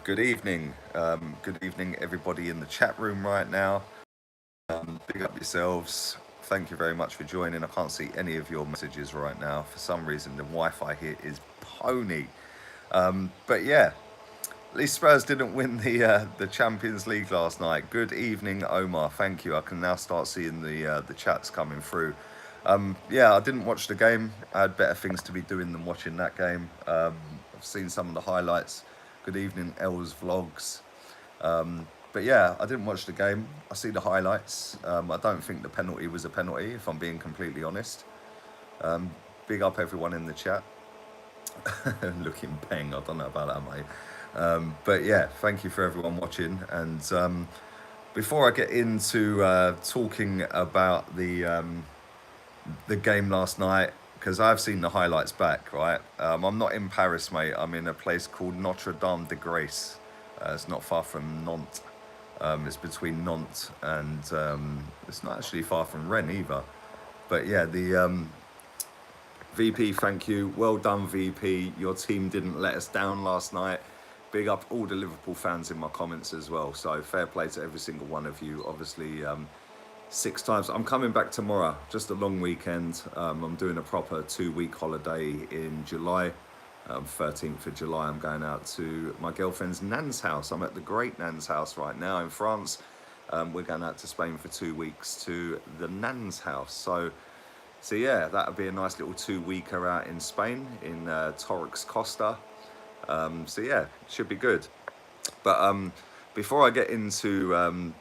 Good evening. Good evening, everybody in the chat room right now. Big up yourselves. Thank you very much for joining. I can't see any of your messages right now. For some reason, the Wi-Fi here is pony. But yeah, at least Spurs didn't win the Champions League last night. Good evening, Omar. Thank you. I can now start seeing the chats coming through. Yeah, I didn't watch the game. I had better things to be doing than watching that game. I've seen some of the highlights. Good evening, Els Vlogs. But yeah, I didn't watch the game. I see the highlights. I don't think the penalty was a penalty, if I'm being completely honest. Big up everyone in the chat. Looking bang, I don't know about that, mate. But yeah, thank you for everyone watching. And before I get into talking about the game last night, because I've seen the highlights back, right? I'm not in Paris, mate. I'm in a place called Notre Dame de Grace. It's not far from Nantes. It's between Nantes and it's not actually far from Rennes either. But yeah, the VP, thank you. Well done, VP. Your team didn't let us down last night. Big up all the Liverpool fans in my comments as well. So fair play to every single one of you. Obviously, 6 times. I'm coming back tomorrow, just a long weekend. I'm doing a proper 2-week holiday in July. 13th of July, I'm going out to my girlfriend's nan's house. I'm at the great nan's house right now in France. We're going out to Spain for 2 weeks to the nan's house. So yeah, that'll be a nice little 2-weeker out in Spain, in Torres Costa. So yeah, should be good. But before I get into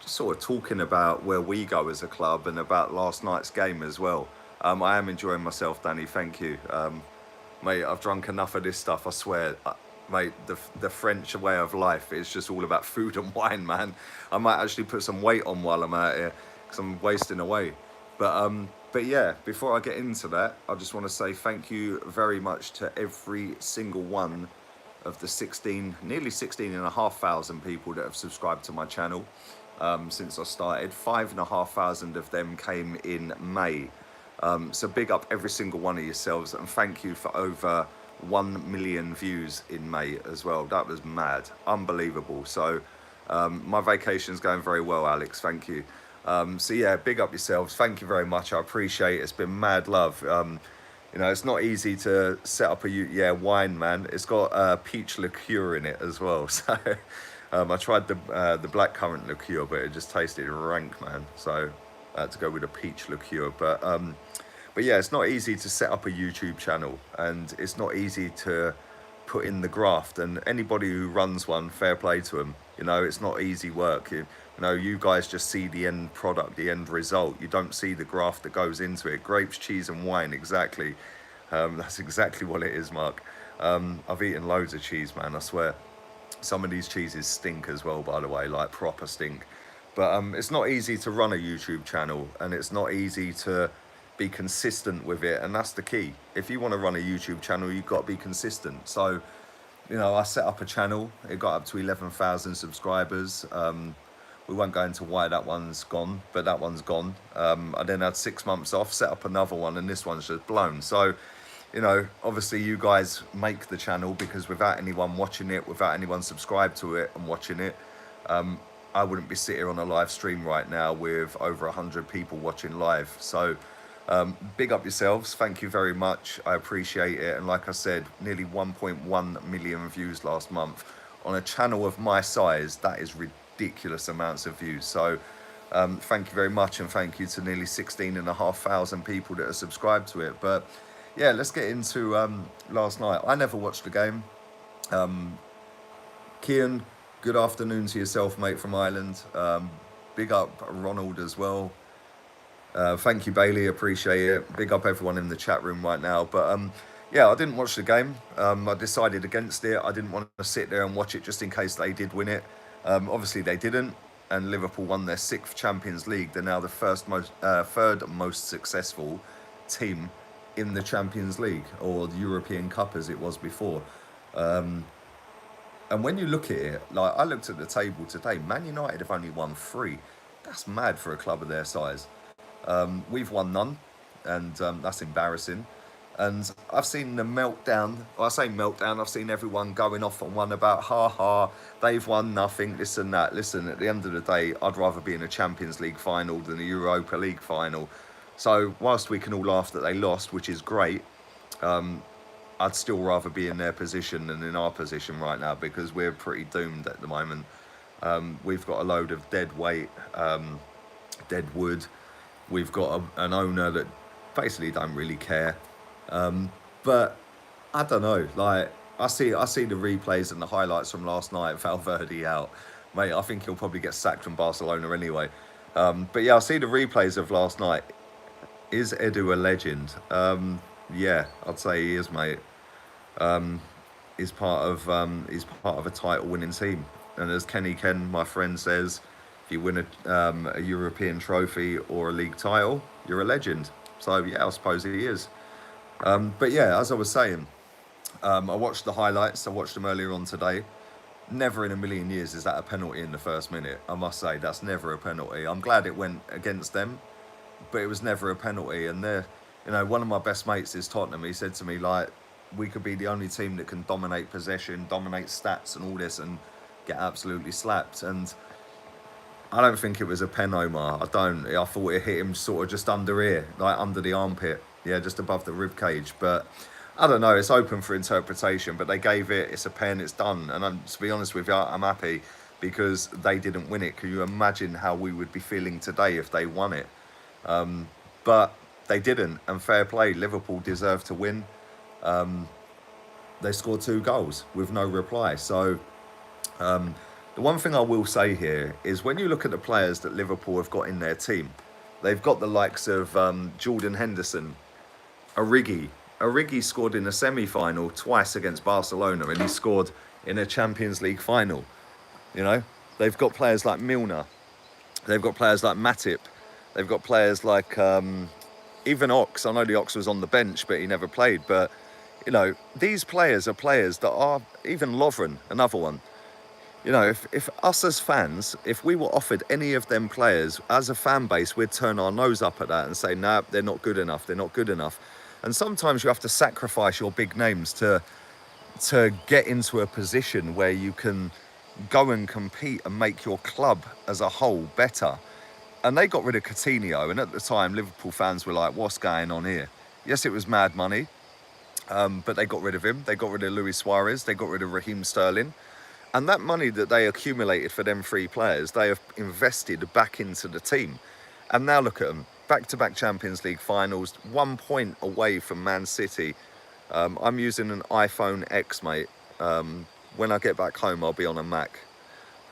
sort of talking about where we go as a club and about last night's game as well. I am enjoying myself, Danny, thank you. Mate, I've drunk enough of this stuff, I swear. Mate, the French way of life is just all about food and wine, man. I might actually put some weight on while I'm out here, because I'm wasting away. But yeah, before I get into that, I just want to say thank you very much to every single one of the nearly 16,500 people that have subscribed to my channel. Since I started. 5,500 of them came in May. So big up every single one of yourselves, and thank you for over 1 million views in May as well. That was mad, unbelievable. So my vacation's going very well, Alex, thank you. So yeah, big up yourselves, thank you very much, I appreciate it. It's been mad love. You know, it's not easy to set up wine, man. It's got peach liqueur in it as well, so I tried the blackcurrant liqueur, but it just tasted rank, man. So I had to go with a peach liqueur. But yeah, it's not easy to set up a YouTube channel, and it's not easy to put in the graft. And anybody who runs one, fair play to them. You know, it's not easy work. You know, you guys just see the end product, the end result. You don't see the graft that goes into it. Grapes, cheese, and wine, exactly. That's exactly what it is, Mark. I've eaten loads of cheese, man, I swear. Some of these cheeses stink as well, by the way, like proper stink. But it's not easy to run a YouTube channel, and it's not easy to be consistent with it, and that's the key. If you want to run a YouTube channel, you've got to be consistent. So, you know, I set up a channel. It got up to 11,000 subscribers. We won't go into why that one's gone, but that one's gone. I then had 6 months off, set up another one, and this one's just blown. So, you know, obviously you guys make the channel, because without anyone watching it, without anyone subscribed to it and watching it, I wouldn't be sitting on a live stream right now with over 100 people watching live. So big up yourselves. Thank you very much. I appreciate it. And like I said, nearly 1.1 million views last month on a channel of my size. That is ridiculous amounts of views. So thank you very much. And thank you to nearly 16,500 people that are subscribed to it. But yeah, let's get into last night. I never watched the game. Kian, good afternoon to yourself, mate, from Ireland. Big up Ronald as well. Thank you, Bailey, appreciate it. Big up everyone in the chat room right now. But yeah, I didn't watch the game. I decided against it. I didn't want to sit there and watch it just in case they did win it. Obviously they didn't, and Liverpool won their 6th Champions League. They're now the third most successful team in the Champions League, or the European Cup as it was before. And when you look at it, like I looked at the table today, Man United have only won 3. That's mad for a club of their size. We've won none, and that's embarrassing. And I've seen the meltdown. Well, I say meltdown, I've seen everyone going off on one about, ha ha, they've won nothing, this and that. Listen, at the end of the day, I'd rather be in a Champions League final than a Europa League final. So whilst we can all laugh that they lost, which is great, I'd still rather be in their position than in our position right now, because we're pretty doomed at the moment. We've got a load of dead weight, dead wood. We've got an owner that basically don't really care. But I don't know. Like I see the replays and the highlights from last night. Valverde out, mate. I think he'll probably get sacked from Barcelona anyway. But yeah, I see the replays of last night. Is Edu a legend? Yeah, I'd say he is, mate. He's part of a title-winning team, and as Kenny Ken, my friend, says, if you win a European trophy or a league title, you're a legend. So yeah, I suppose he is. But yeah, as I was saying, I watched the highlights. I watched them earlier on today. Never in a million years is that a penalty in the first minute. I must say, that's never a penalty. I'm glad it went against them, but it was never a penalty. And they're, one of my best mates is Tottenham. He said to me, like, we could be the only team that can dominate possession, dominate stats and all this, and get absolutely slapped. And I don't think it was a pen, Omar. I don't. I thought it hit him sort of just under here, like under the armpit. Yeah, just above the rib cage. But I don't know. It's open for interpretation. But they gave it. It's a pen. It's done. And to be honest with you, I'm happy because they didn't win it. Can you imagine how we would be feeling today if they won it? But they didn't. And fair play. Liverpool deserved to win. They scored 2 goals with no reply. So the one thing I will say here is when you look at the players that Liverpool have got in their team, they've got the likes of Jordan Henderson, Origi. Origi scored in a semi-final twice against Barcelona, and he scored in a Champions League final. They've got players like Milner. They've got players like Matip. They've got players like even Ox. I know the Ox was on the bench, but he never played. But, these players are players that are, even Lovren, another one. If us as fans, if we were offered any of them players as a fan base, we'd turn our nose up at that and say, nah, they're not good enough. They're not good enough. And sometimes you have to sacrifice your big names to get into a position where you can go and compete and make your club as a whole better. And they got rid of Coutinho, and at the time, Liverpool fans were like, what's going on here? Yes, it was mad money, but they got rid of him. They got rid of Luis Suarez. They got rid of Raheem Sterling. And that money that they accumulated for them 3 players, they have invested back into the team. And now look at them, back-to-back Champions League finals, 1 point away from Man City. I'm using an iPhone X, mate. When I get back home, I'll be on a Mac.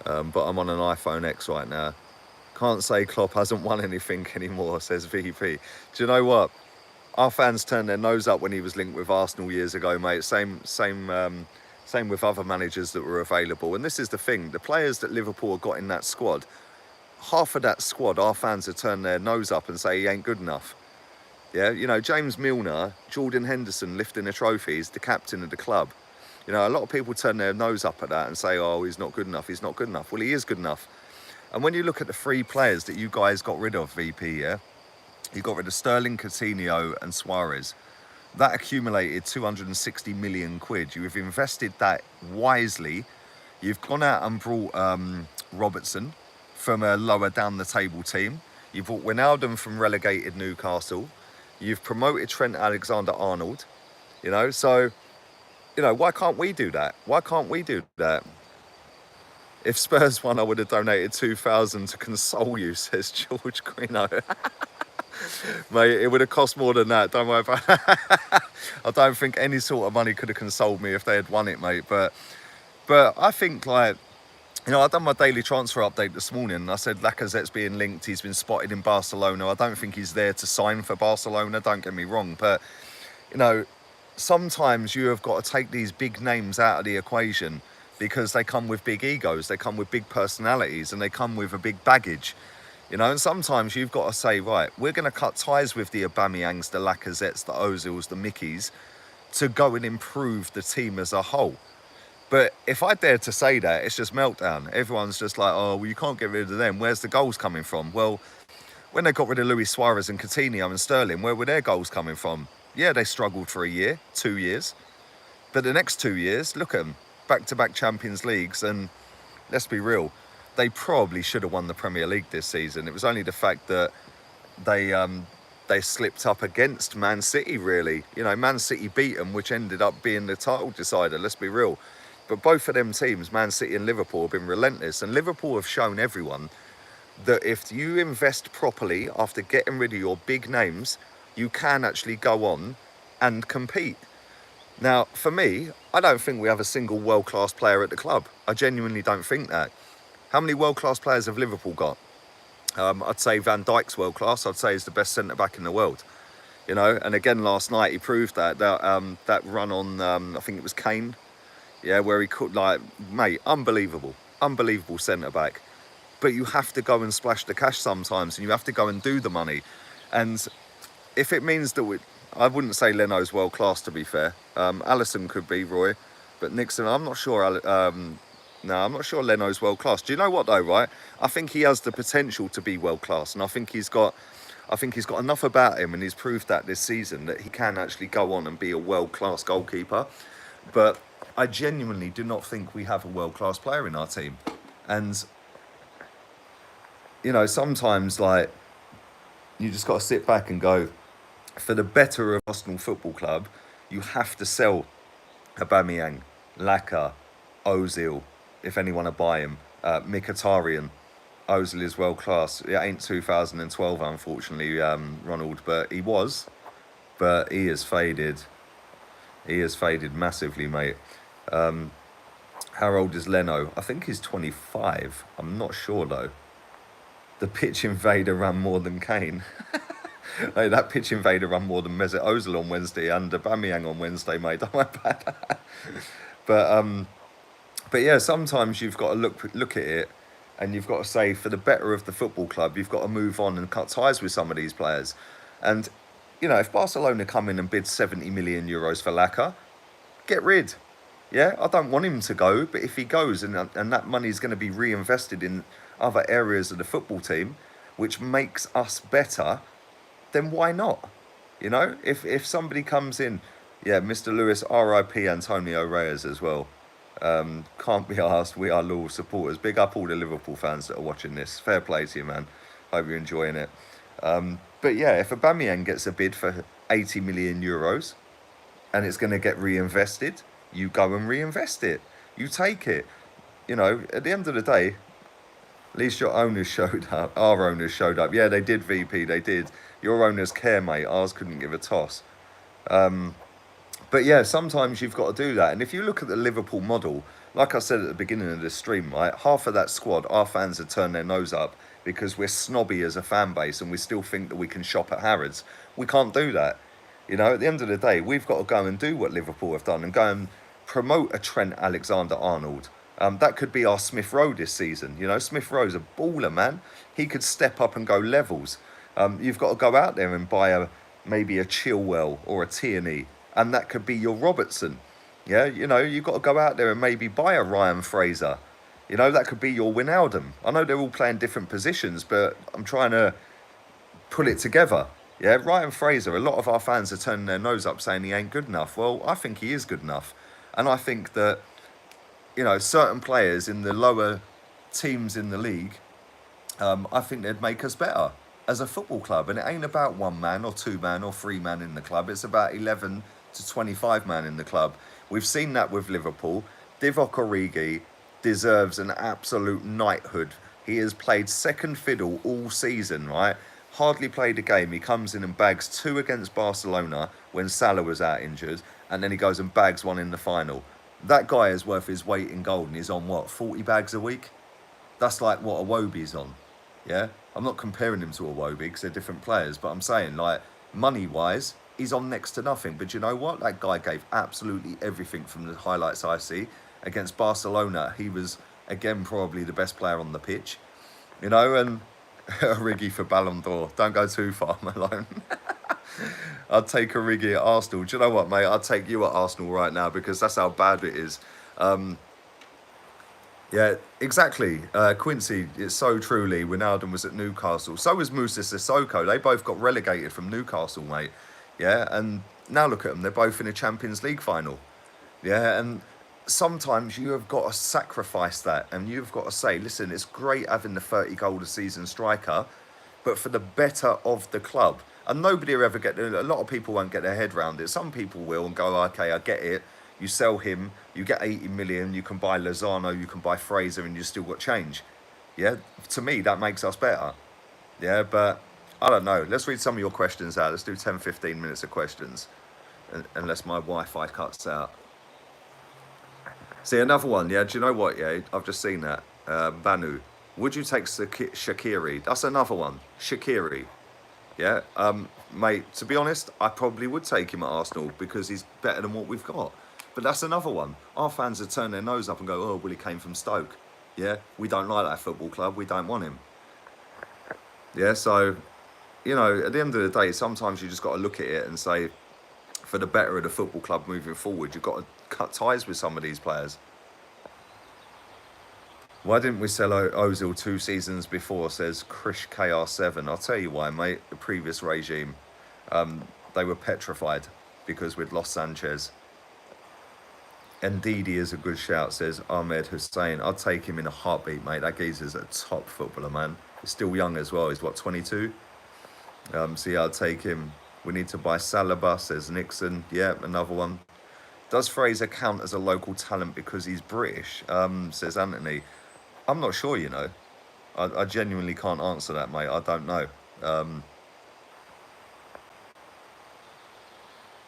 But I'm on an iPhone X right now. Can't say Klopp hasn't won anything anymore, says VP. Do you know what? Our fans turned their nose up when he was linked with Arsenal years ago, mate. Same with other managers that were available. And this is the thing, the players that Liverpool have got in that squad, half of that squad, our fans have turned their nose up and say he ain't good enough. Yeah, James Milner, Jordan Henderson lifting the trophies, the captain of the club. A lot of people turn their nose up at that and say, oh, he's not good enough, he's not good enough. Well, he is good enough. And when you look at the 3 players that you guys got rid of, VP, yeah? You got rid of Sterling, Coutinho and Suarez. That accumulated 260 million quid. You've invested that wisely. You've gone out and brought Robertson from a lower down the table team. You've brought Wijnaldum from relegated Newcastle. You've promoted Trent Alexander-Arnold. So, why can't we do that? Why can't we do that? If Spurs won, I would have donated 2,000 to console you, says George Greeno. Mate, it would have cost more than that. Don't worry about it. I don't think any sort of money could have consoled me if they had won it, mate. But I think, like, I've done my daily transfer update this morning. And I said Lacazette's being linked. He's been spotted in Barcelona. I don't think he's there to sign for Barcelona. Don't get me wrong. But, sometimes you have got to take these big names out of the equation because they come with big egos. They come with big personalities and they come with a big baggage. And sometimes you've got to say, right, we're going to cut ties with the Aubameyangs, the Lacazettes, the Ozils, the Mickeys to go and improve the team as a whole. But if I dare to say that, it's just meltdown. Everyone's just like, oh, well, you can't get rid of them. Where's the goals coming from? Well, when they got rid of Luis Suarez and Coutinho and Sterling, where were their goals coming from? Yeah, they struggled for a year, 2 years. But the next 2 years, look at them, back-to-back Champions Leagues, and let's be real, they probably should have won the Premier League this season. It was only the fact that they slipped up against Man City, really. You know, Man City beat them, which ended up being the title decider, let's be real. But both of them teams, Man City and Liverpool, have been relentless. And Liverpool have shown everyone that if you invest properly after getting rid of your big names, you can actually go on and compete. Now, for me, I don't think we have a single world-class player at the club. I genuinely don't think that. How many world-class players have Liverpool got? I'd say Van Dijk's world-class. I'd say he's the best centre-back in the world. You know, and again last night he proved that run on, I think it was Kane, yeah, where he could, like, mate, unbelievable centre-back. But you have to go and splash the cash sometimes, and you have to go and do the money. And if it means that I wouldn't say Leno's world class, to be fair. Alisson could be, Roy, but Nixon, I'm not sure. No, I'm not sure Leno's world class. Do you know what though? Right, I think he has the potential to be world class, and I think he's got enough about him, and he's proved that this season that he can actually go on and be a world class goalkeeper. But I genuinely do not think we have a world class player in our team, and you know, sometimes like you just got to sit back and go, for the better of Arsenal Football Club, you have to sell Aubameyang, Laka, Ozil, if anyone to buy him, Mkhitaryan. Ozil is world class. It ain't 2012, unfortunately, Ronald, but he was. But he has faded. He has faded massively, mate. How old is Leno? I think he's 25. I'm not sure, though. The pitch invader ran more than Kane. Hey, that pitch invader ran more than Mesut Ozil on Wednesday and Aubameyang on Wednesday, mate. Don't worry about that. But yeah, sometimes you've got to look at it, and you've got to say, for the better of the football club, you've got to move on and cut ties with some of these players. And you know, if Barcelona come in and bid 70 million euros for Laka, get rid. Yeah, I don't want him to go, but if he goes and that money is going to be reinvested in other areas of the football team, which makes us better, then why not? You know, if somebody comes in, yeah, Mr. Lewis, R.I.P. Antonio Reyes as well. Can't be asked. We are loyal supporters. Big up all the Liverpool fans that are watching this. Fair play to you, man. Hope you're enjoying it. But yeah, if Aubameyang gets a bid for 80 million euros and it's going to get reinvested, you go and reinvest it. You take it. You know, at the end of the day, at least your owners showed up. Our owners showed up. Yeah, they did, VP. They did. Your owners care, mate. Ours couldn't give a toss. But yeah, sometimes you've got to do that. And if you look at the Liverpool model, like I said at the beginning of this stream, right, half of that squad, our fans have turned their nose up because we're snobby as a fan base and we still think that we can shop at Harrods. We can't do that. You know, at the end of the day, we've got to go and do what Liverpool have done and go and promote a Trent Alexander-Arnold. That could be our Smith Rowe this season. You know, Smith Rowe's a baller, man. He could step up and go levels. You've got to go out there and buy maybe a Chilwell or a Tierney, and that could be your Robertson. Yeah, you know, you've got to go out there and maybe buy a Ryan Fraser. You know, that could be your Wijnaldum. I know they're all playing different positions, but I'm trying to pull it together. Yeah, Ryan Fraser, a lot of our fans are turning their nose up saying he ain't good enough. Well, I think he is good enough. And I think that, you know, certain players in the lower teams in the league, I think they'd make us better as a football club. And it ain't about 1 man or 2 man or 3 man in the club. It's about 11 to 25 man in the club. We've seen that with Liverpool. Divock Origi deserves an absolute knighthood. He has played second fiddle all season, right? Hardly played a game. He comes in and bags 2 against Barcelona when Salah was out injured, and then he goes and bags 1 in the final. That guy is worth his weight in gold, and he's on, what, 40 bags a week? That's like what Iwobi's on, yeah? I'm not comparing him to Iwobi because they're different players, but I'm saying, like, money-wise, he's on next to nothing. But you know what? That guy gave absolutely everything from the highlights I see. Against Barcelona, he was, again, probably the best player on the pitch. You know, and Origi for Ballon d'Or. Don't go too far, Malone. I'd take Origi at Arsenal. Do you know what, mate? I'd take you at Arsenal right now because that's how bad it is. Yeah, exactly. Quincy, it's so truly. Wijnaldum was at Newcastle. So was Moussa Sissoko. They both got relegated from Newcastle, mate. Yeah, and now look at them. They're both in a Champions League final. Yeah, and sometimes you have got to sacrifice that, and you've got to say, listen, it's great having the 30 goal a season striker, but for the better of the club. And nobody will ever get, a lot of people won't get their head around it. Some people will and go, okay, I get it. You sell him, you get 80 million, you can buy Lozano, you can buy Fraser, and you still got change. Yeah, to me, that makes us better. Yeah, but I don't know. Let's read some of your questions out. Let's do 10, 15 minutes of questions, unless my Wi-Fi cuts out. See, another one, yeah. Do you know what, yeah? I've just seen that. Banu, would you take Shaqiri? That's another one. Shaqiri, yeah. Mate, to be honest, I probably would take him at Arsenal because he's better than what we've got. But that's another one. Our fans would turn their nose up and go, oh, well, he came from Stoke. Yeah, we don't like that football club. We don't want him. Yeah, so, you know, at the end of the day, sometimes you just got to look at it and say, for the better of the football club moving forward, you've got to cut ties with some of these players. Why didn't we sell Ozil 2 seasons before, says Krish KR7. I'll tell you why, mate. The previous regime, they were petrified because we'd lost Sanchez. Ndidi is a good shout, says Ahmed Hussein. I'd take him in a heartbeat, mate. That geezer's a top footballer, man. He's still young as well. He's, what, 22? So, yeah, I'd take him. We need to buy Saliba, says Nixon. Yeah, another one. Does Fraser count as a local talent because he's British, says Anthony. I'm not sure, you know. I genuinely can't answer that, mate. I don't know.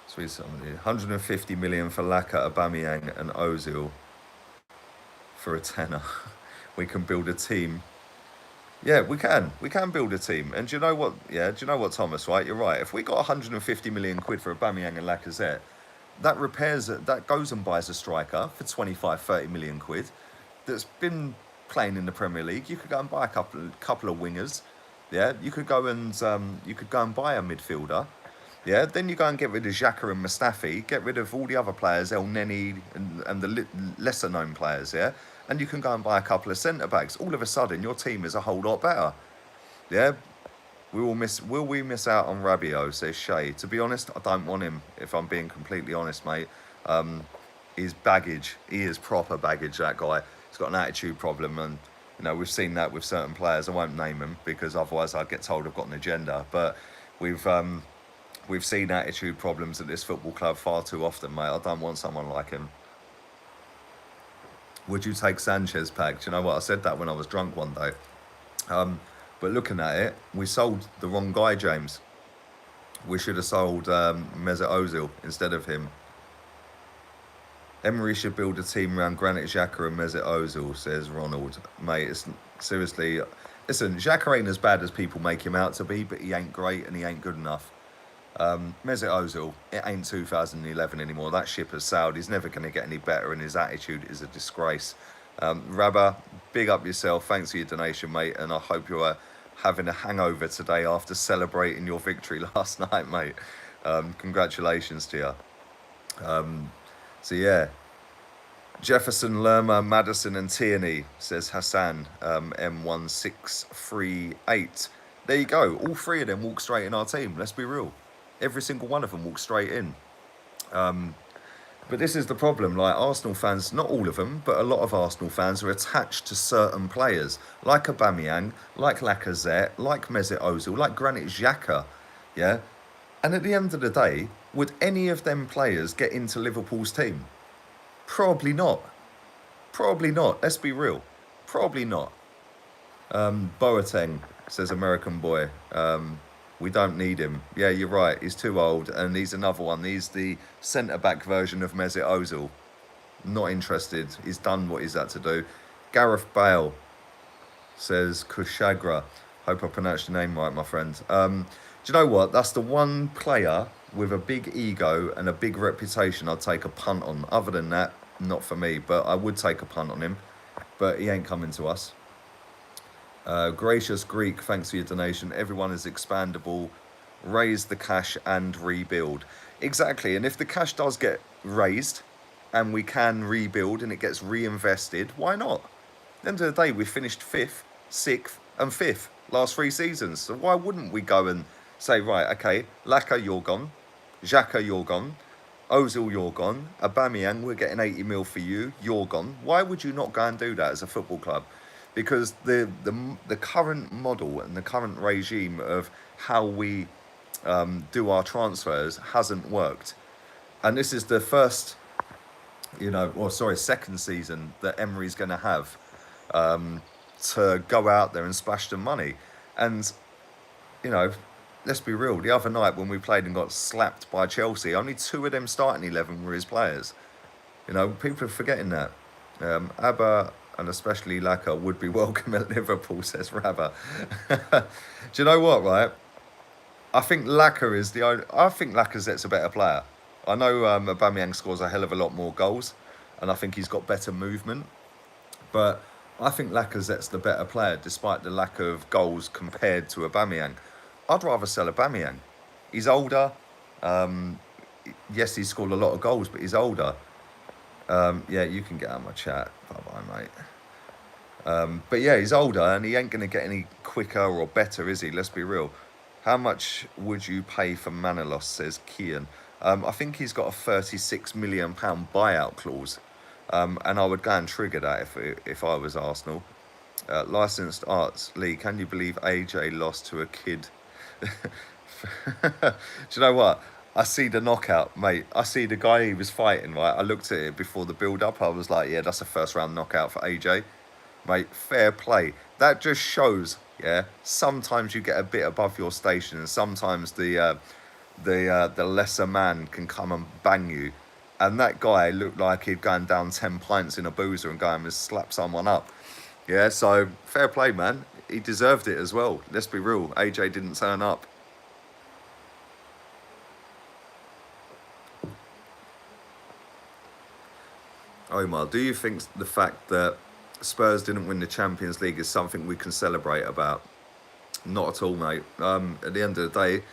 Sweet somebody. 150 million for Laka, Aubameyang and Ozil for a tenner. We can build a team. Yeah, we can. We can build a team. And do you know what? Yeah, do you know what, Thomas, right? You're right. If we got 150 million quid for Aubameyang and Lacazette, that repairs it. That goes and buys a striker for 25, 30 million quid that's been playing in the Premier League. You could go and buy a couple of wingers. Yeah, you could go and buy a midfielder. Yeah, then you go and get rid of Xhaka and Mustafi, get rid of all the other players, El Neni and the lesser known players, yeah? And you can go and buy a couple of centre-backs. All of a sudden, your team is a whole lot better. Yeah? Will we miss out on Rabiot, says Shay. To be honest, I don't want him, if I'm being completely honest, mate. He's baggage. He is proper baggage, that guy. He's got an attitude problem, and, you know, we've seen that with certain players. I won't name them, because otherwise I'd get told I've got an agenda. But we've seen attitude problems at this football club far too often, mate. I don't want someone like him. Would you take Sanchez, Pag? Do you know what? I said that when I was drunk one day. But looking at it, we sold the wrong guy, James. We should have sold Mesut Ozil instead of him. Emery should build a team around Granit Xhaka and Mesut Ozil, says Ronald. Mate, it's, seriously, listen, Xhaka ain't as bad as people make him out to be, but he ain't great and he ain't good enough. Mesut Ozil, it ain't 2011 anymore. That ship has sailed. He's never going to get any better, and his attitude is a disgrace. Rabba, big up yourself. Thanks for your donation, mate, and I hope you're having a hangover today after celebrating your victory last night, mate. Congratulations to you. So, yeah. Jefferson, Lerma, Madison and Tierney, says Hassan, M1638. There you go. All three of them walk straight in our team. Let's be real. Every single one of them walks straight in. But this is the problem. Like, Arsenal fans, not all of them, but a lot of Arsenal fans are attached to certain players, like Aubameyang, like Lacazette, like Mesut Ozil, like Granit Xhaka. Yeah? And at the end of the day, would any of them players get into Liverpool's team? Probably not. Probably not. Let's be real. Probably not. Boateng, says American boy. We don't need him. Yeah, you're right. He's too old. And he's another one. He's the centre-back version of Mesut Ozil. Not interested. He's done what he's had to do. Gareth Bale, says Kushagra. Hope I pronounced your name right, my friend. Do you know what? That's the one player with a big ego and a big reputation I'd take a punt on. Other than that, not for me. But I would take a punt on him. But he ain't coming to us. Gracious Greek, thanks for your donation. Everyone is expandable. Raise the cash and rebuild. Exactly. And if the cash does get raised and we can rebuild and it gets reinvested, why not? At the end of the day, we finished 5th, 6th and 5th last 3 seasons. So why wouldn't we go and say, right, okay, Laka, you're gone. Xhaka, you're gone. Ozil, you're gone. Aubameyang, we're getting 80 mil for you. You're gone. Why would you not go and do that as a football club? Because the current model and the current regime of how we do our transfers hasn't worked. And this is the first, second season that Emery's going to have to go out there and splash the money. And, you know, let's be real, the other night when we played and got slapped by Chelsea, only 2 of them starting 11 were his players. You know, people are forgetting that. Abba and especially Laka would be welcome at Liverpool, says Rabba. Do you know what, right? I think Lacazette's a better player. I know Aubameyang scores a hell of a lot more goals, and I think he's got better movement. But I think Lacazette's the better player, despite the lack of goals compared to Aubameyang. I'd rather sell Aubameyang. He's older. Yes, he's scored a lot of goals, but he's older. Yeah, you can get out of my chat. Bye-bye, mate. But yeah, he's older, and he ain't going to get any quicker or better, is he? Let's be real. How much would you pay for Manolas, says Kian. I think he's got a £36 million buyout clause. And I would go and trigger that if I was Arsenal. Licensed Arts League. Can you believe AJ lost to a kid? Do you know what? I see the knockout, mate. I see the guy he was fighting, right? I looked at it before the build-up. I was like, yeah, that's a first-round knockout for AJ. Mate, fair play. That just shows, yeah, sometimes you get a bit above your station, and sometimes the lesser man can come and bang you. And that guy looked like he'd gone down 10 pints in a boozer and go and slap someone up. Yeah, so fair play, man. He deserved it as well. Let's be real. AJ didn't turn up. Omar, do you think the fact that Spurs didn't win the Champions League is something we can celebrate about? Not at all, mate. At the end of the day,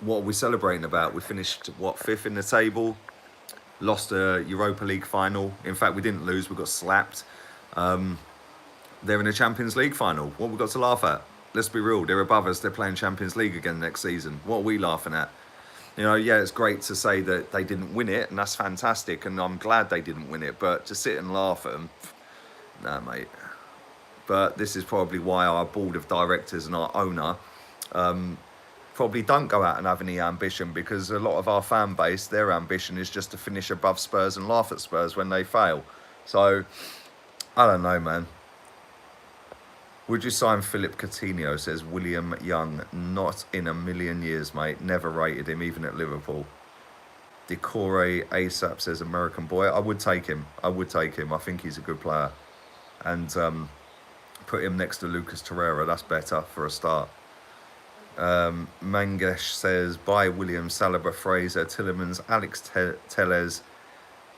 what are we celebrating about? We finished, 5th in the table, lost a Europa League final. In fact, we didn't lose, we got slapped. They're in a Champions League final. What have we got to laugh at? Let's be real, they're above us, they're playing Champions League again next season. What are we laughing at? You know, yeah, it's great to say that they didn't win it, and that's fantastic, and I'm glad they didn't win it, but to sit and laugh at them, nah, mate. But this is probably why our board of directors and our owner probably don't go out and have any ambition, because a lot of our fan base, their ambition is just to finish above Spurs and laugh at Spurs when they fail. So, I don't know, man. Would you sign Philip Coutinho, says William Young. Not in a million years, mate. Never rated him, even at Liverpool. Decore ASAP says American boy. I would take him. I think he's a good player. And put him next to Lucas Torreira. That's better for a start. Mangesh says buy William, Saliba, Fraser, Tillemans, Alex Tellez,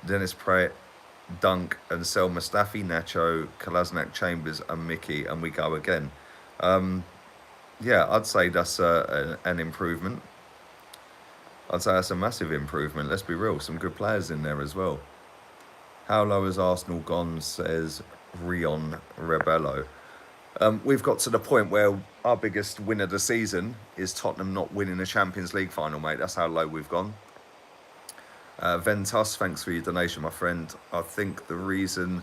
Dennis Pratt, Dunk, and sell Mustafi, Nacho, Kolasinac, Chambers, and Mickey, and we go again. Yeah, I'd say that's an improvement. I'd say that's a massive improvement. Let's be real, some good players in there as well. How low has Arsenal gone, says Rion Rebello. We've got to the point where our biggest win of the season is Tottenham not winning a Champions League final, mate. That's how low we've gone. Ventus, thanks for your donation, my friend. I think the reason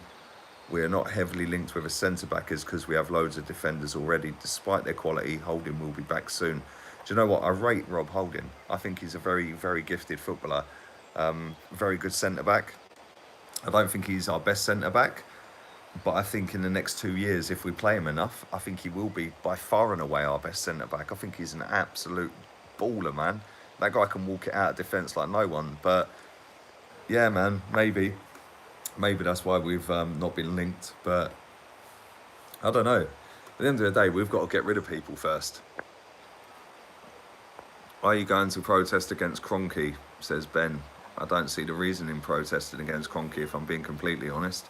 we're not heavily linked with a centre-back is because we have loads of defenders already. Despite their quality, Holding will be back soon. Do you know what? I rate Rob Holding. I think he's a very, very gifted footballer. Very good centre-back. I don't think he's our best centre-back, but I think in the next 2 years, if we play him enough, I think he will be by far and away our best centre-back. I think he's an absolute baller, man. That guy can walk it out of defence like no one, but yeah, man, maybe that's why we've not been linked, but I don't know. At the end of the day, we've got to get rid of people first. Are you going to protest against Kroenke, says Ben. I don't see the reason in protesting against Kroenke, if I'm being completely honest.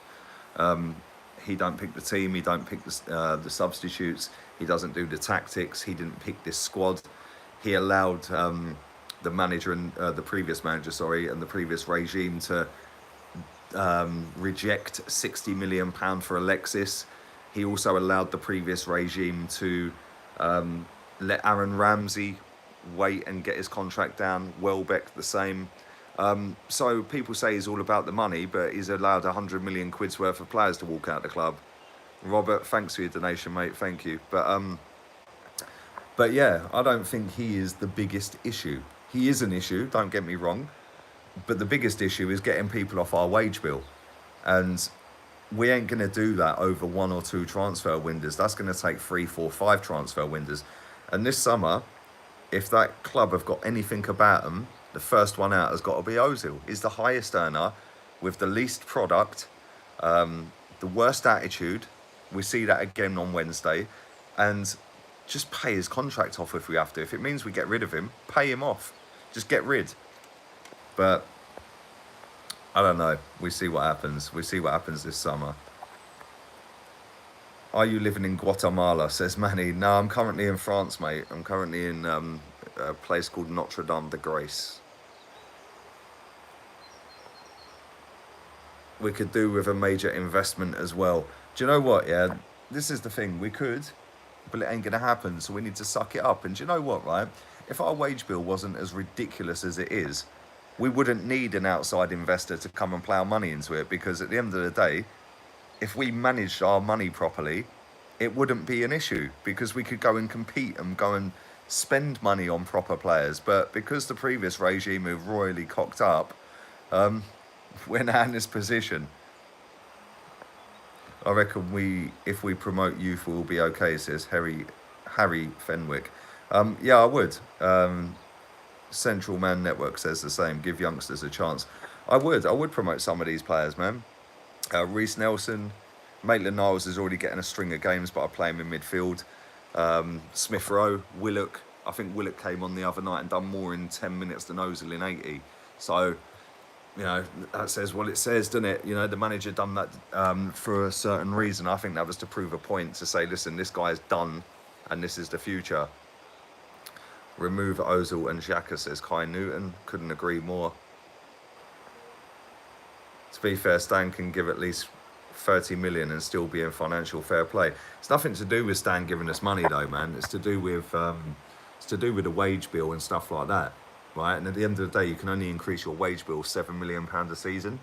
He don't pick the team, he don't pick the substitutes, he doesn't do the tactics, he didn't pick this squad. He allowed the manager and the previous manager, and the previous regime to reject £60 million for Alexis. He also allowed the previous regime to let Aaron Ramsey wait and get his contract down. Welbeck the same. So people say he's all about the money, but he's allowed 100 million quid's worth of players to walk out the club. Robert, thanks for your donation, mate. Thank you. But yeah, I don't think he is the biggest issue. He is an issue, don't get me wrong. But the biggest issue is getting people off our wage bill. And we ain't going to do that over 1 or 2 transfer windows. That's going to take 3, 4, 5 transfer windows. And this summer, if that club have got anything about them, the first one out has got to be Ozil. He's the highest earner with the least product, the worst attitude. We see that again on Wednesday. And just pay his contract off if we have to. If it means we get rid of him, pay him off. Just get rid. But I don't know. We see what happens. We see what happens this summer. Are you living in Guatemala? Says Manny. No, I'm currently in France, mate. I'm currently in a place called Notre Dame de Grace. We could do with a major investment as well. Do you know what? Yeah, this is the thing. We could, but it ain't going to happen. So we need to suck it up. And do you know what, right? If our wage bill wasn't as ridiculous as it is, we wouldn't need an outside investor to come and plough money into it, because at the end of the day, if we managed our money properly, it wouldn't be an issue, because we could go and compete and go and spend money on proper players. But because the previous regime have royally cocked up, we're now in this position. I reckon if we promote youth, we'll be okay, says Harry Fenwick. Yeah, I would. Central Man Network says the same. Give youngsters a chance. I would promote some of these players, man. Reece Nelson, Maitland-Niles is already getting a string of games, but I play him in midfield. Smith Rowe, Willock. I think Willock came on the other night and done more in 10 minutes than Ozil in 80. So, you know, that says what it says, doesn't it? You know, the manager done that for a certain reason. I think that was to prove a point, to say, listen, this guy's done and this is the future. Remove Ozil and Xhaka, says Kai Newton. Couldn't agree more. To be fair, Stan can give at least 30 million and still be in financial fair play. It's nothing to do with Stan giving us money though, man. It's to do with the wage bill and stuff like that, right? And at the end of the day, you can only increase your wage bill £7 million a season.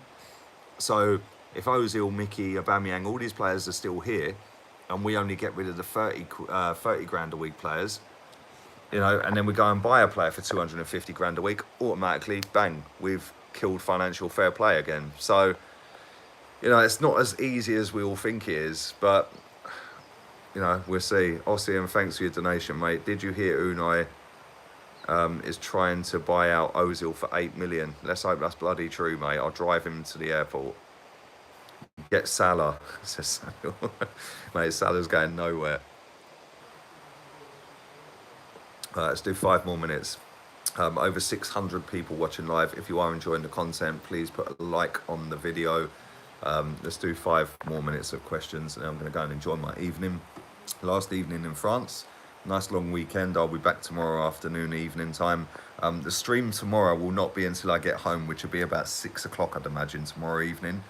So if Ozil, Mickey, Aubameyang, all these players are still here, and we only get rid of the 30 grand a week players, you know, and then we go and buy a player for 250 grand a week, automatically, bang, we've killed financial fair play again. So, you know, it's not as easy as we all think it is, but, you know, we'll see. Ossian, thanks for your donation, mate. Did you hear Unai is trying to buy out Ozil for 8 million? Let's hope that's bloody true, mate. I'll drive him to the airport. Get Salah, says Samuel. Mate, Salah's going nowhere. Let's do 5 more minutes. Over 600 people watching live. If you are enjoying the content, please put a like on the video. Let's do 5 more minutes of questions, and I'm going to go and enjoy my evening. Last evening in France. Nice long weekend. I'll be back tomorrow afternoon, evening time. The stream tomorrow will not be until I get home, which will be about 6 o'clock, I'd imagine, tomorrow evening.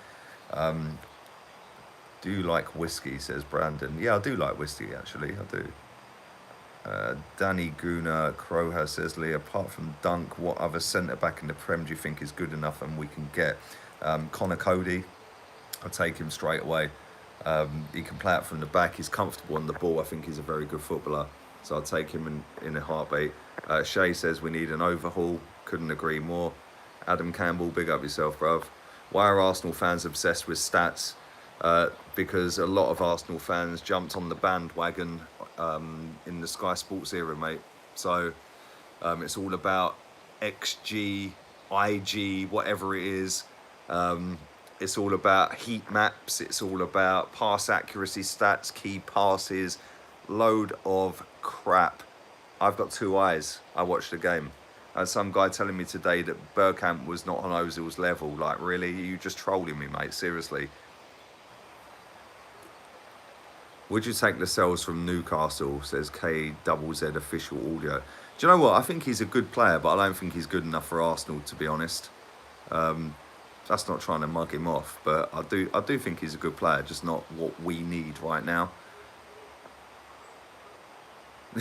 Do you like whiskey, says Brandon. Yeah, I do like whiskey, actually. I do. Danny Guna Crowher says, Lee, apart from Dunk, what other centre-back in the Prem do you think is good enough and we can get? Connor Cody, I'll take him straight away. He can play out from the back. He's comfortable on the ball. I think he's a very good footballer. So I'll take him in a heartbeat. Shay says we need an overhaul. Couldn't agree more. Adam Campbell, big up yourself, bruv. Why are Arsenal fans obsessed with stats? Because a lot of Arsenal fans jumped on the bandwagon in the Sky Sports era, mate. So it's all about XG, IG, whatever it is. It's all about heat maps. It's all about pass accuracy stats, key passes, load of crap. I've got 2 eyes. I watched the game. Some guy telling me today that Bergkamp was not on Ozil's level. Like, really? You just trolling me, mate? Seriously. Would you take Lascelles from Newcastle, says KZZ official audio. Do you know what? I think he's a good player, but I don't think he's good enough for Arsenal, to be honest. That's not trying to mug him off, but I do think he's a good player, just not what we need right now.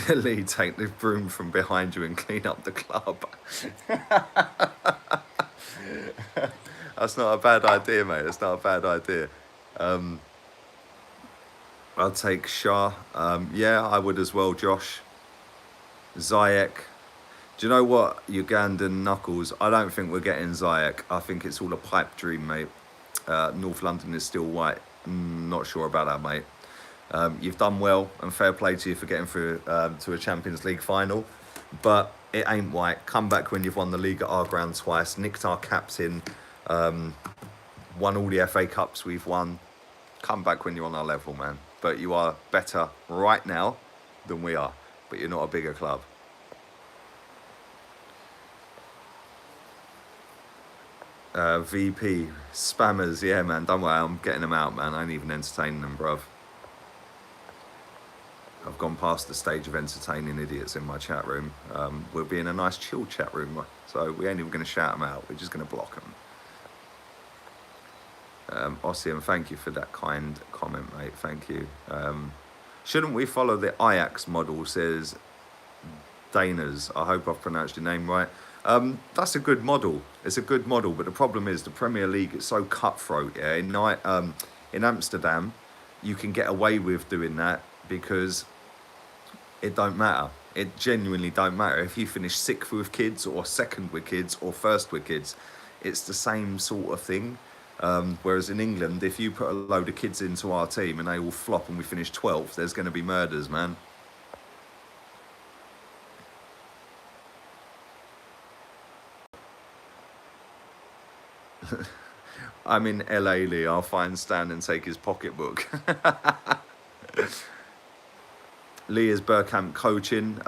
Lee, take the broom from behind you and clean up the club. That's not a bad idea, mate. That's not a bad idea. I'll take Shah. Yeah, I would as well, Josh. Ziyech. Do you know what, Ugandan Knuckles? I don't think we're getting Ziyech. I think it's all a pipe dream, mate. North London is still white. Not sure about that, mate. You've done well, and fair play to you for getting through to a Champions League final. But it ain't white. Come back when you've won the league at our ground twice, nicked our captain, won all the FA Cups we've won. Come back when you're on our level, man. But you are better right now than we are. But you're not a bigger club. VP, spammers, yeah, man. Don't worry, I'm getting them out, man. I ain't even entertaining them, bruv. I've gone past the stage of entertaining idiots in my chat room. We'll be in a nice chill chat room, so we ain't even going to shout them out. We're just going to block them. Ossian, thank you for that kind comment, mate. Thank you. Shouldn't we follow the Ajax model, says Danas. I hope I've pronounced your name right. That's a good model. It's a good model, but the problem is the Premier League is so cutthroat. Yeah, in Amsterdam, you can get away with doing that because it don't matter. It genuinely don't matter if you finish 6th with kids or 2nd with kids or 1st with kids. It's the same sort of thing. Whereas in England, if you put a load of kids into our team and they all flop and we finish 12th, there's going to be murders, man. I'm in LA, Lee. I'll find Stan and take his pocketbook. Lee is Bergkamp coaching.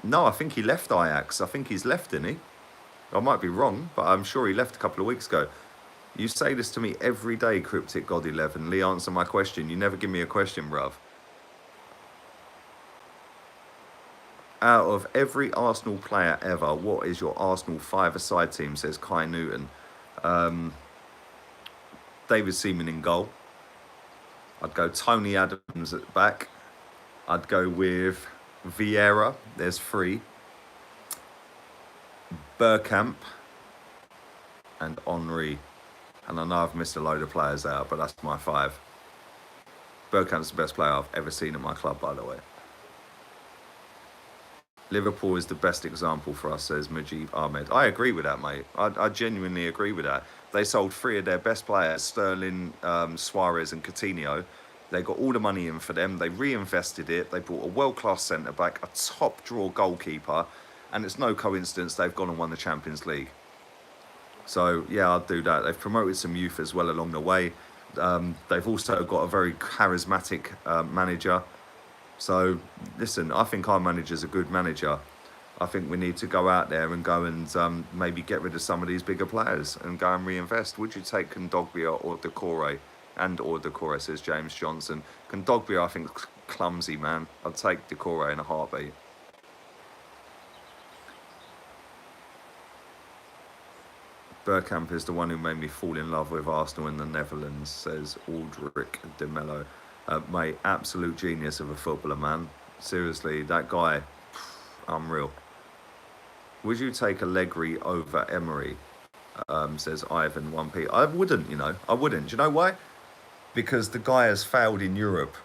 No, I think he left Ajax. I think he's left, didn't he? I might be wrong, but I'm sure he left a couple of weeks ago. You say this to me every day, Cryptic God 11. Lee, answer my question. You never give me a question, bruv. Out of every Arsenal player ever, what is your Arsenal 5-a-side team, says Kai Newton. David Seaman in goal. I'd go Tony Adams at the back. I'd go with Vieira. There's 3. Bergkamp and Henry. And I know I've missed a load of players out, but that's my 5. Bergkamp's the best player I've ever seen at my club, by the way. Liverpool is the best example for us, says Majid Ahmed. I agree with that, mate. I genuinely agree with that. They sold 3 of their best players, Sterling, Suarez and Coutinho. They got all the money in for them. They reinvested it. They brought a world-class centre-back, a top-draw goalkeeper, and it's no coincidence they've gone and won the Champions League. So, yeah, I'd do that. They've promoted some youth as well along the way. They've also got a very charismatic manager. So, listen, I think our manager's a good manager. I think we need to go out there and go and maybe get rid of some of these bigger players and go and reinvest. Would you take Kondogbia or Decore? Or Decore, says James Johnson. Kondogbia, I think, clumsy, man. I'd take Decore in a heartbeat. Bergkamp is the one who made me fall in love with Arsenal in the Netherlands, says Aldrich de Mello. Mate, absolute genius of a footballer, man. Seriously, that guy, unreal. Would you take Allegri over Emery? Says Ivan 1p. I wouldn't, you know. I wouldn't. Do you know why? Because the guy has failed in Europe.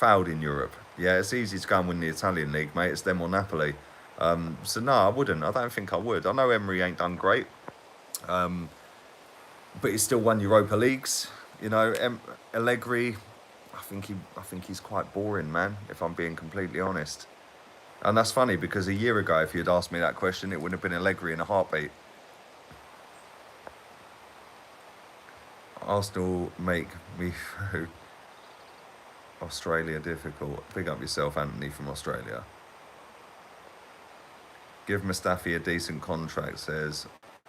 Yeah, it's easy to go and win the Italian league, mate. It's them or Napoli. So no, I wouldn't. I don't think I would. I know Emery ain't done great. But he's still won Europa Leagues. You know, Allegri, I think he's quite boring, man, if I'm being completely honest. And that's funny because a year ago, if you'd asked me that question, it wouldn't have been Allegri in a heartbeat. Arsenal make me through Australia difficult. Big up yourself, Anthony from Australia. Give Mustafi a decent contract, says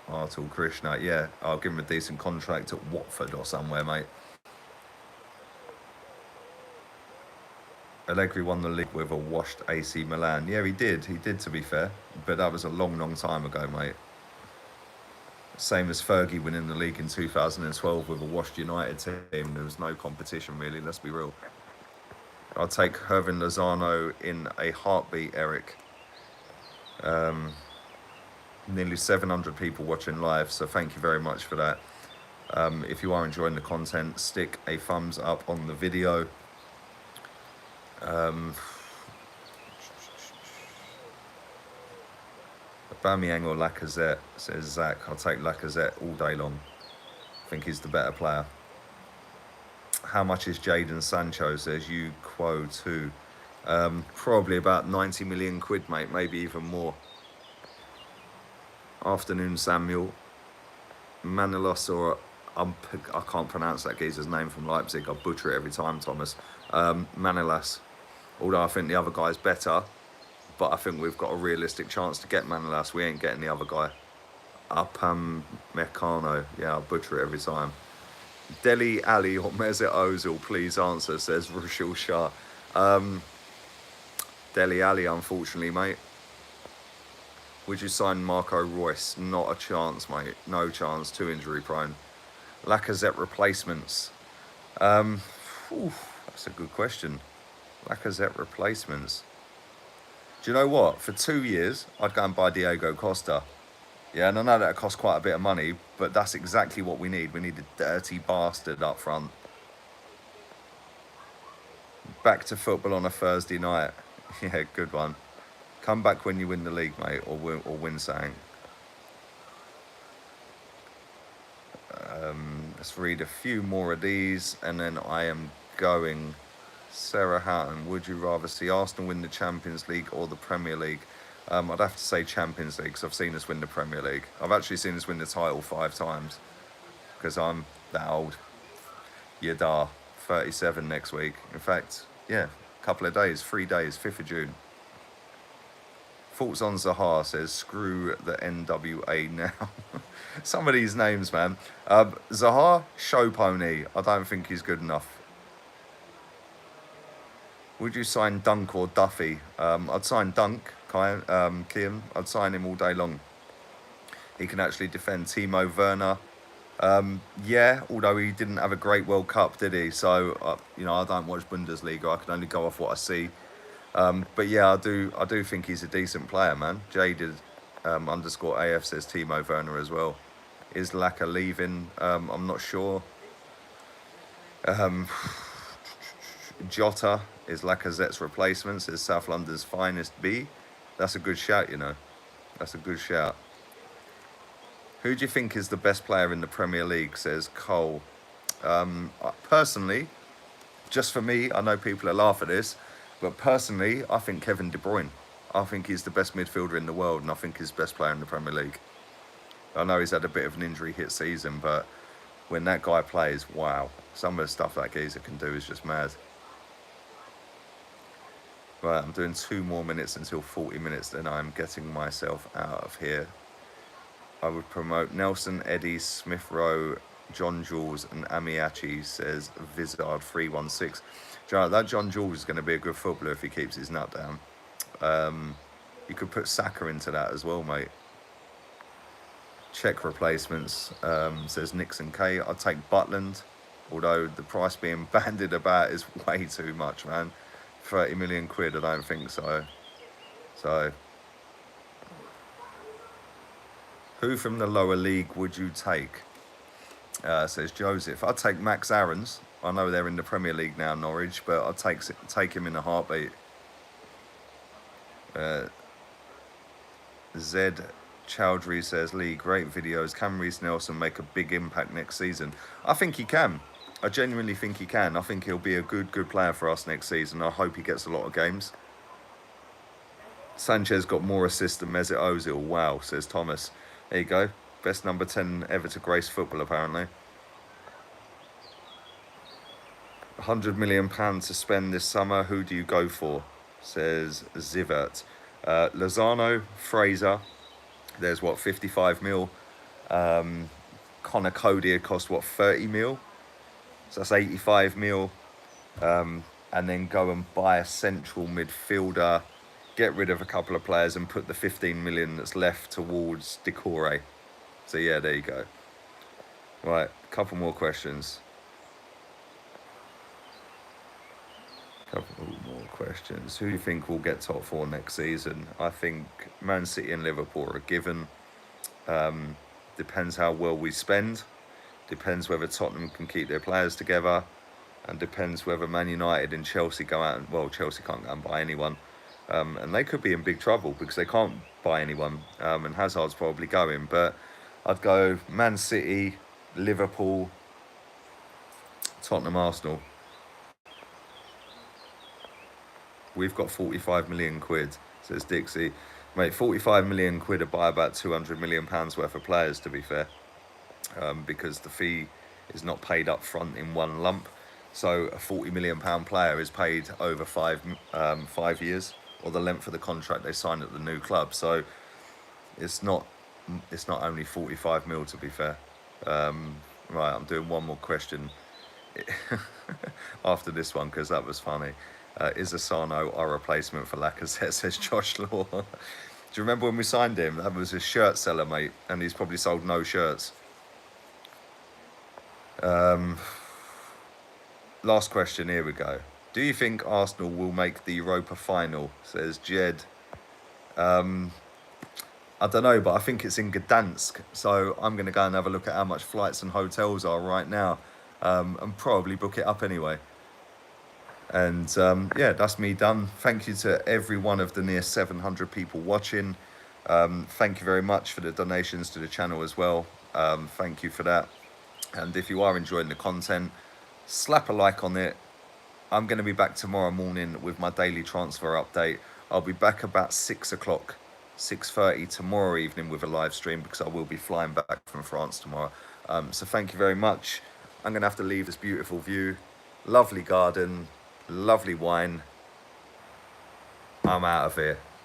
Artul Krishna. Yeah, I'll give him a decent contract at Watford or somewhere, mate. Allegri won the league with a washed AC Milan. Yeah, he did, to be fair. But that was a long, long time ago, mate. Same as Fergie winning the league in 2012 with a washed United team. There was no competition, really, let's be real. I'll take Hervin Lozano in a heartbeat, Eric. Nearly 700 people watching live, so thank you very much for that. If you are enjoying the content, stick a thumbs up on the video. Aubameyang or Lacazette, says Zach. I'll take Lacazette all day long. I think he's the better player. How much is Jadon Sancho, says you Quo 2. Probably about 90 million quid, mate, maybe even more. Afternoon, Samuel. Manilos or I can't pronounce that geezer's name from Leipzig. I butcher it every time, Thomas. Manolas. Although I think the other guy's better, but I think we've got a realistic chance to get Manolas. We ain't getting the other guy. Meccano. Yeah, I butcher it every time. Deli Ali or Mesut Ozil, please answer, says Rushil Shah. Deli Ali, unfortunately, mate. Would you sign Marco Reus? Not a chance, mate. No chance. Too injury prone. Lacazette replacements. That's a good question. Lacazette replacements. Do you know what? For 2 years, I'd go and buy Diego Costa. Yeah, and I know that costs quite a bit of money, but that's exactly what we need. We need a dirty bastard up front. Back to football on a Thursday night. Yeah, good one. Come back when you win the league, mate, or win something. Let's read a few more of these, and then I am going. Sarah Houghton, would you rather see Arsenal win the Champions League or the Premier League? I'd have to say Champions League, because I've seen us win the Premier League. I've actually seen us win the title 5 times, because I'm that old. Yadar, 37 next week. In fact, yeah, a couple of days, 3 days, 5th of June. Thoughts on Zaha, says, screw the NWA now. Some of these names, man. Zaha, show pony. I don't think he's good enough. Would you sign Dunk or Duffy? I'd sign Dunk, Kian. I'd sign him all day long. He can actually defend. Timo Werner. Yeah, although he didn't have a great World Cup, did he? So, I don't watch Bundesliga. I can only go off what I see. But yeah, I do think he's a decent player, man. Jaded _ AF says Timo Werner as well. Is Laka leaving? I'm not sure. Jota is Lacazette's replacement, says South London's finest B. That's a good shout, That's a good shout. Who do you think is the best player in the Premier League, says Cole. Personally, just for me, I know people will laugh at this, but personally, I think Kevin De Bruyne. I think he's the best midfielder in the world, and I think he's the best player in the Premier League. I know he's had a bit of an injury-hit season, but when that guy plays, wow. Some of the stuff that geezer can do is just mad. Right, I'm doing 2 more minutes until 40 minutes, then I'm getting myself out of here. I would promote Nelson, Eddie, Smith Rowe, John Jules, and Amiachi, says Vizard316. That John Jules is going to be a good footballer if he keeps his nut down. You could put Saka into that as well, mate. Check replacements, says Nixon K. I'd take Butland, although the price being bandied about is way too much, man. 30 million quid, I don't think so. So, who from the lower league would you take? Says Joseph. I'd take Max Aarons. I know they're in the Premier League now, Norwich, but I'd take him in a heartbeat. Zed Chowdhury says, Lee, great videos. Can Reece Nelson make a big impact next season? I think he can. I genuinely think he can. I think he'll be a good player for us next season. I hope he gets a lot of games. Sanchez got more assists than Mesut Ozil. Wow, says Thomas. There you go. Best number 10 ever to grace football, apparently. £100 million to spend this summer. Who do you go for? Says Zivert. Lozano, Fraser. There's what, 55 mil. Connor Cody cost what, 30 mil? So that's 85 mil. And then go and buy a central midfielder, get rid of a couple of players and put the 15 million that's left towards Decore. So yeah, there you go. Right, a couple more questions. Couple more questions. Who do you think will get top four next season? I think Man City and Liverpool are a given. Depends how well we spend. Depends whether Tottenham can keep their players together. And depends whether Man United and Chelsea go out and, well, Chelsea can't go and buy anyone. And they could be in big trouble because they can't buy anyone. And Hazard's probably going. But I'd go Man City, Liverpool, Tottenham, Arsenal. We've got 45 million quid, says Dixie. Mate, 45 million quid to buy about 200 million pounds worth of players, to be fair. Because the fee is not paid up front in one lump. So a 40 million pound player is paid over 5 years, or the length of the contract they sign at the new club. So it's not only 45 mil, to be fair. Right, I'm doing one more question after this one because that was funny. Is Asano our replacement for Lacazette, says Josh Law. Do you remember when we signed him? That was a shirt seller, mate, and he's probably sold no shirts. Last question, here we go. Do you think Arsenal will make the Europa final, says Jed. I don't know, but I think it's in Gdansk, so I'm going to go and have a look at how much flights and hotels are right now, and probably book it up anyway. And yeah, that's me done. Thank you to every one of the near 700 people watching. Thank you very much for the donations to the channel as well. Thank you for that. And if you are enjoying the content, slap a like on it. I'm going to be back tomorrow morning with my daily transfer update. I'll be back about 6 o'clock, 6:30 tomorrow evening with a live stream because I will be flying back from France tomorrow. So thank you very much. I'm going to have to leave this beautiful view. Lovely garden, lovely wine. I'm out of here.